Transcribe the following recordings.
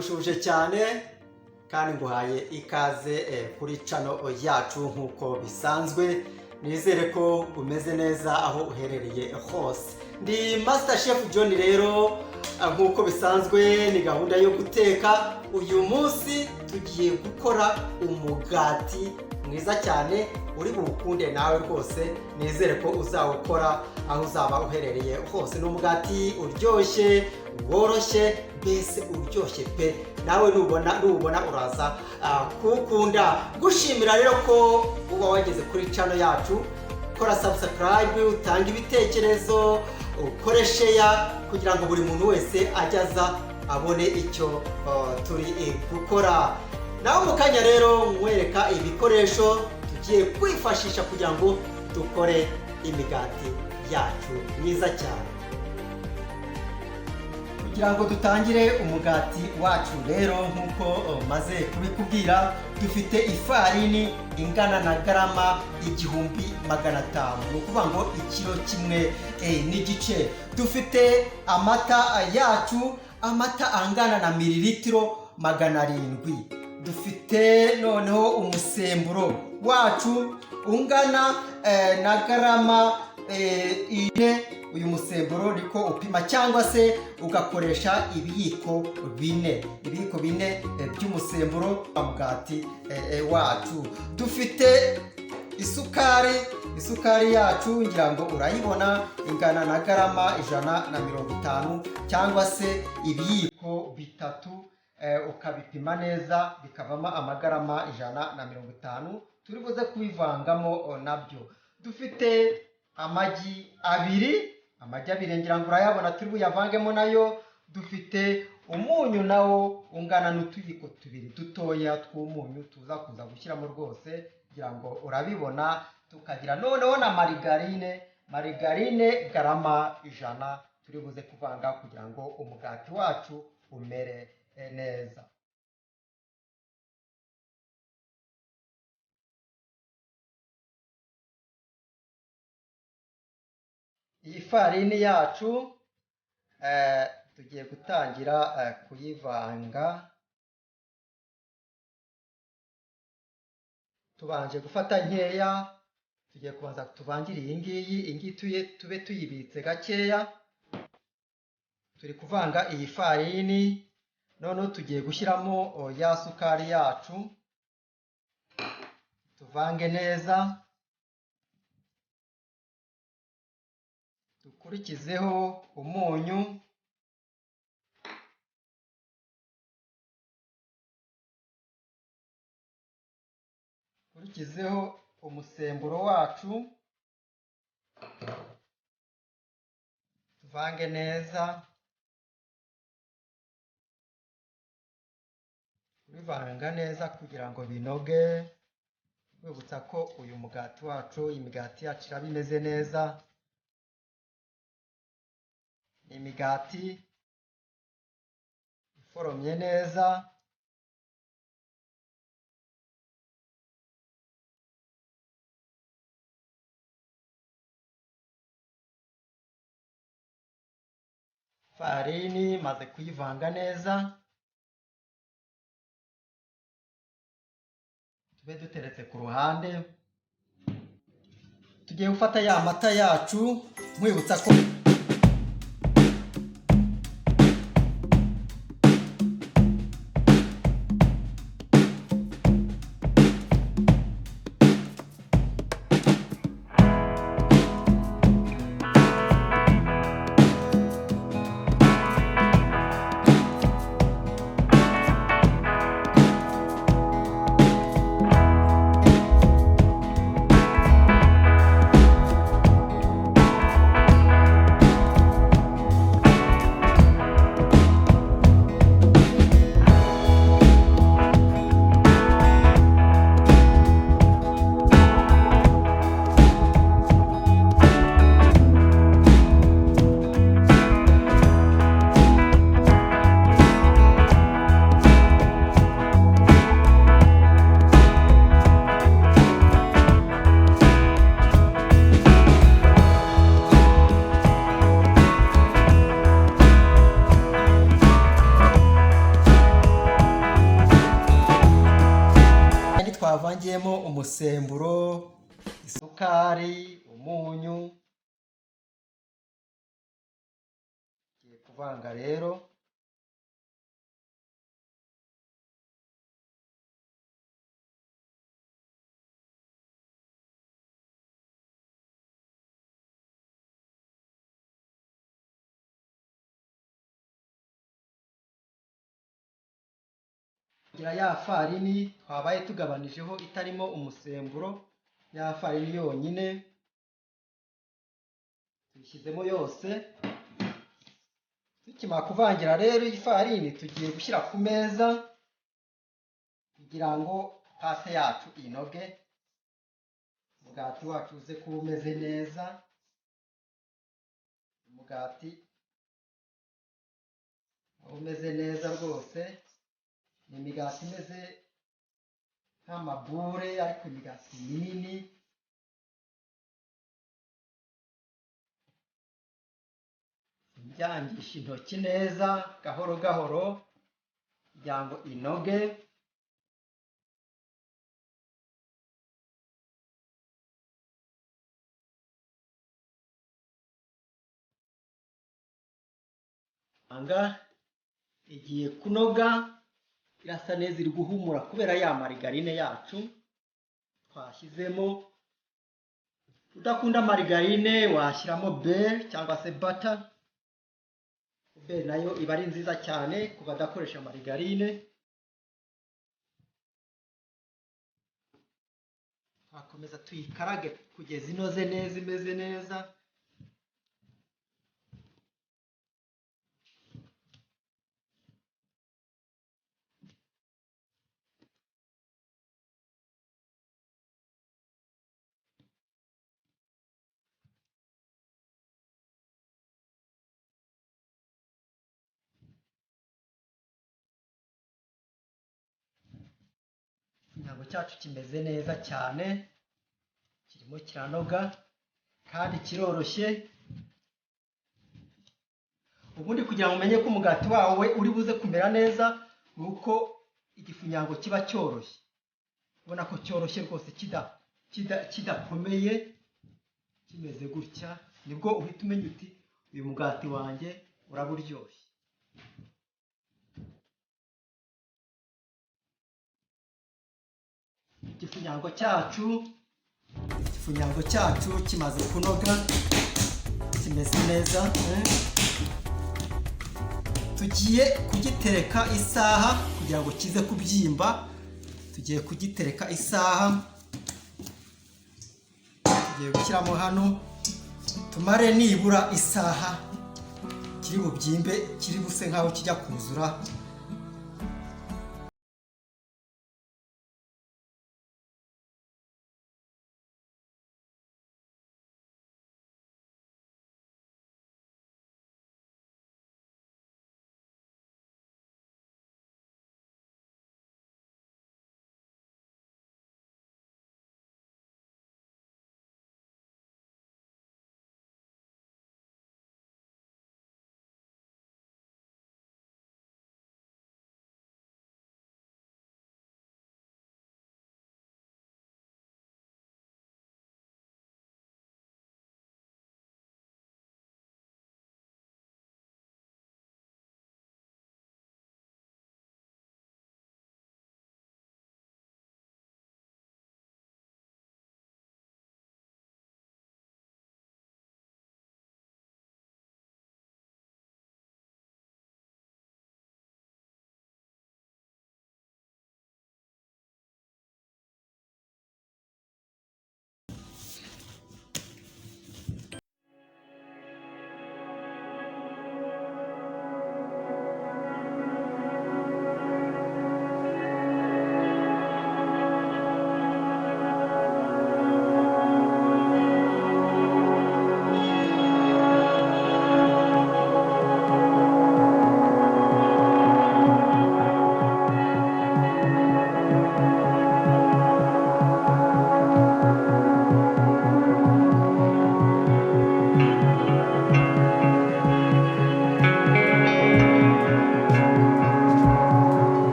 ndagushuje cyane kandi nguhaye ikaze kuri channel yacu nkuko bisanzwe. Nizere ko umeze neza aho uherereye hose. Ndi Master Chef John rero, nkuko bisanzwe ni gahunda yo guteka. Uyu munsi tugiye gukora umugati mwiza cyane uri bukunde nawe rwose. Nizere ko uzawukora aho uzaba uherereye hose. Ni umugati uryoshye, woroshye, mbese uryoshye pe. Nawe nubona uraza kukunda. Gushimira rero ko uba wageze kuri channel yacu. Kora subscribe, utanga ibitekerezo, ukore share kugira ngo buri muntu wese ajyaza abone icyo turi gukora. Nawe mukanya rero mwereka ibikoresho tugiye kwifashisha kugira ngo dukore imigati yacu myiza cyane. Kugira ngo dutangire umugati wacu rero nkuko maze kubikubwira, dufite ifarini ingana na garama 1500, ni ukuvuga ngo ikiro kimwe n'igice. Dufite amata yacu, amata angana na mililitiro 700. Dufite noneho umusemburo wacu ungana na garama 4. Uyu musemburo niko upima, cyangwa se ugakoresha ibiyiko 4 by'umusemburo mugati wacu. Dufite isukari yacu, ngira ngo urayibona, ingana na garama 150, cyangwa se ibiyiko 3, ukabipima neza bikavamo amagarama 150 turi buze kubivangamo nabyo. Dufite amagi abiri ngira ngo urayabona turi buyavangemo nayo. Dufite umunyu nawo ungana n'utuyiko 2 dutoya tw'umunyu tuza kuza gushyiramo rwose, ngira ngo urabibona. Tukagira noneho na marigarine garama 100 turi buze kuvanga kugira ngo umugati wacu umere neza. Iyi farini yacu tugiye gutangira kuyivanga. Tubanje gufata nkeya, tugiye kubanza tuvangire iyi ngiyi tube tuyibitse gakeya. Turi kuvanga iyi farini, noneho tugiye gushyiramo ya sukari yacu, tuvange neza. Dukurikizeho umunyu, dukurikizeho umusemburo wacu, tuvange neza. Kubivanga neza kugira ngo binoge. Wibutsa ko uyu mugati wacu, imigati yacu iraba imeze neza. Imigati iforomye neza. Farini maze kuyivanga neza, tube duteretse ku ruhande. Tugiye gufata ya mata yacu, mwibutsa ko twashyiriyemo umusemburo, isukari, umunyu. Tugiye kuvanga rero. Kugira ya farini twabaye tugabanijeho itarimo umusemburo, ya farini yonyine tuyishyizemo yose. Tukimara kuvangira rero iyi farini tugiye gushyira ku meza kugira ngo pate yacu inoge, umugati wacu uze kuba umeze neza. Umugati umeze neza rwose, ni imigati imeze nk'amabure ariko imigati minini. Byangisha intoki neza gahoro gahoro kugira ngo inoge. Anga igiye kunoga, irasa neza, iri guhumura kubera ya marigarine yacu twashyizemo. Udakunda marigarine washyiramo beri cyangwa se bata. Beri nayo iba ari nziza cyane ku badakoresha marigarine. Twakomeza tuyikarage kugeza inoze neza, imeze neza. Ikirango cyacu kimeze neza cyane, kirimo kiranoga kandi kiroroshye. Ubundi kugira ngo umenye ko umugati wawe uri buze kumera neza, ni uko igifunyango kiba cyoroshye. Ubona ko cyoroshye rwose, kidakomeye, kimeze gutya, nibwo uhita umenya uti uyu mugati wanjye uraba uryoshye. Igifunyango cyacu kimaze kunoga, kimeze neza. Tugiye kugitereka isaha kugira ngo kize kubyimba. Tugiye kugitereka isaha, tugiye gushyiramo hano, tumare nibura isaha kiri bubyimbe, kiri buse nkaho kijya kuzura.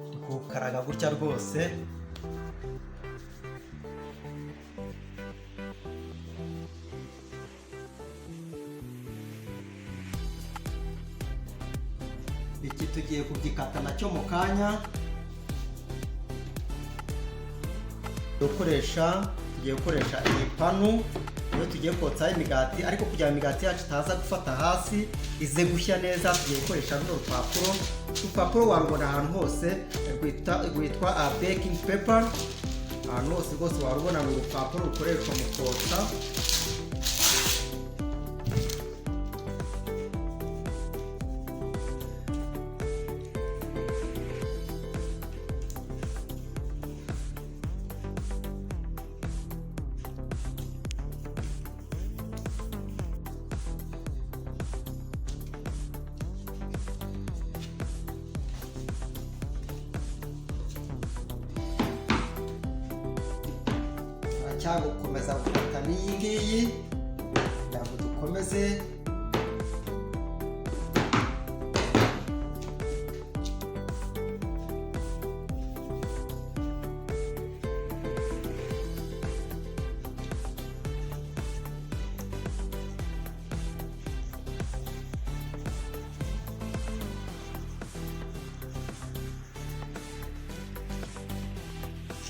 ndi kuwukaraga gutya rwose. Iki tugiye kugikata nacyo mu kanya. Tugiye gukoresha iyi panu iyo tugiye kotsaho imigati, ariko kugira ngo imigati yacu itaza gufata hasi ize gushya neza, tugiye gukoresha runo rupapuro. Urupapuro warubona ahantu hose, rwitwa baking paper. Ahantu hose rwose warubona, ni urupapuro rukoreshwa mu kotsa. Cyangwa gukomeza gufata n'iyi ngiyi kugira ngo dukomeze.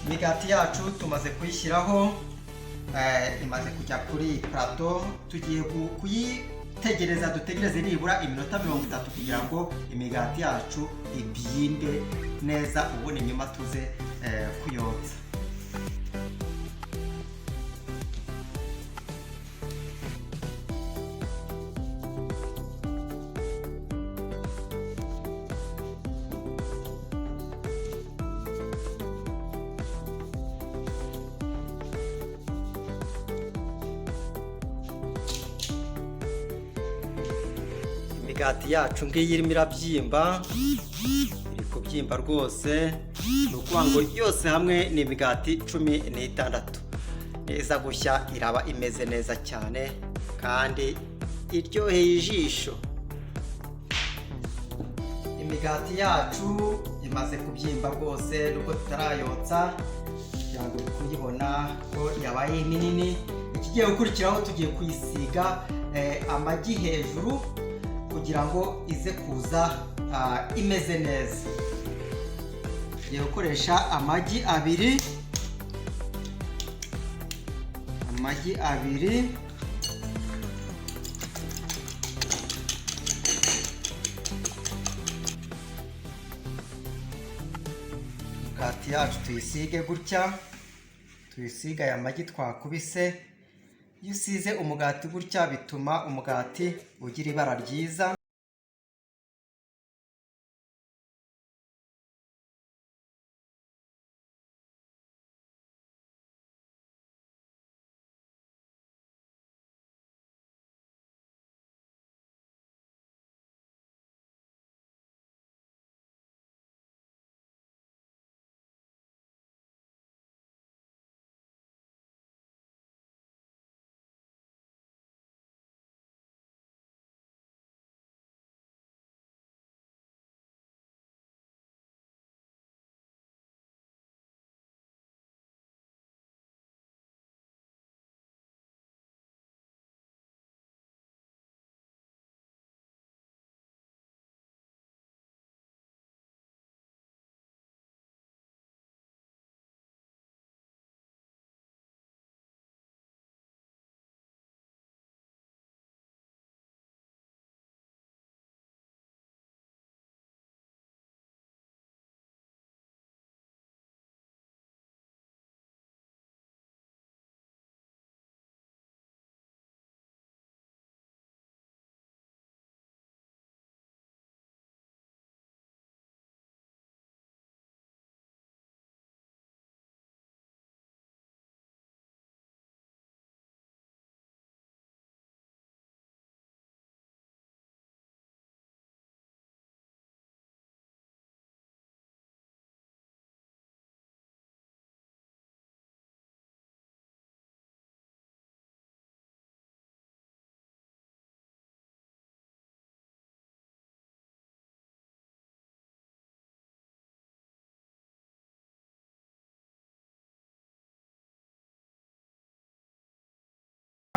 Imigati yacu tumaze kuyishyiraho, imaze kujya kuri plateau. Tugiye kuyitegereza, dutegereze nibura iminota 30 kugira ngo imigati yacu ibyinde neza, ubundi nyuma tuze kuyotsa. Imigati yacu ngiyi irimo irabyimba, iri kubyimba rwose. Ni ukuvuga ngo yose hamwe ni imigati 16. Neza gushya, iraba imeze neza cyane kandi iryoheye ijisho. Imigati yacu imaze kubyimba rwose, nubwo tutarayotsa, kugira ngo kuyibona ko yabaye minini. Ikigiye gukurikiraho, tugiye kuyisiga amagi hejuru kugira ngo ize kuza imeze neza. Tugiye gukoresha amagi abiri. Imigati yacu tuyisige gutya, tuyisige aya magi twakubise. Iyo usize umugati gutya bituma umugati ugira ibara ryiza.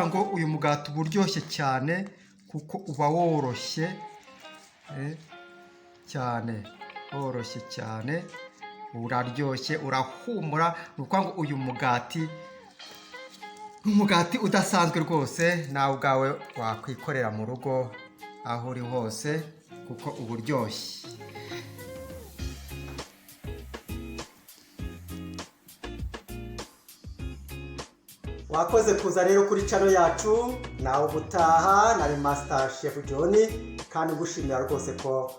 ngo uyu mugati uba uryoshye cyane kuko uba woroshye cyane, woroshye cyane, uraryoshye, urahumura. Ni ukuvuga ngo uyu mugati ni umugati udasanzwe rwose, nawe ubwawe wakwikorera mu rugo aho uri hose kuko uba uryoshye. Wakoze kuza rero kuri channel yacu, nawe ubutaha. Nari Master Chef John, kandi gushimira rwose ko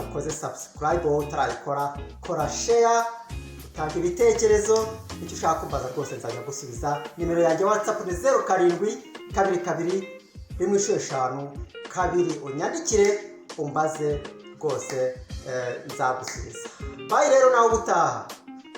ukoze subscribe, wowe utarayikora kora share, utanga ibitekerezo, icyo ushaka kumbaza rwose nzajya gusubiza. Nimero yanjye WhatsApp ni 07221552, unyandikire umbaze rwose nzagusubiza. Bye rero, nawe ubutaha.